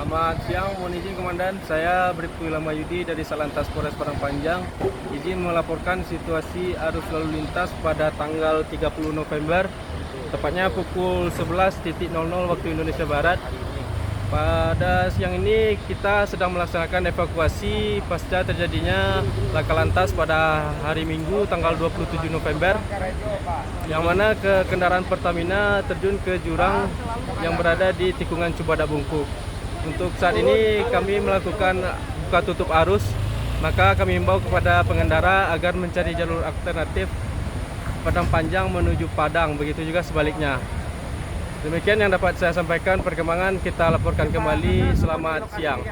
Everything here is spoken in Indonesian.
Selamat siang, mohon izin Komandan. Saya Bribtu Ilham Wahyudi dari Satlantas Polres Padang Panjang. Izin melaporkan situasi arus lalu lintas pada tanggal 30 November, tepatnya pukul 11.00 waktu Indonesia Barat. Pada siang ini kita sedang melaksanakan evakuasi pasca terjadinya laka lantas pada hari Minggu tanggal 27 November, yang mana kendaraan Pertamina terjun ke jurang yang berada di tikungan Cibadak Bungkuk. Untuk saat ini kami melakukan buka tutup arus, maka kami himbau kepada pengendara agar mencari jalur alternatif Padang Panjang menuju Padang, begitu juga sebaliknya. Demikian yang dapat saya sampaikan perkembangan, kita laporkan kembali. Selamat siang.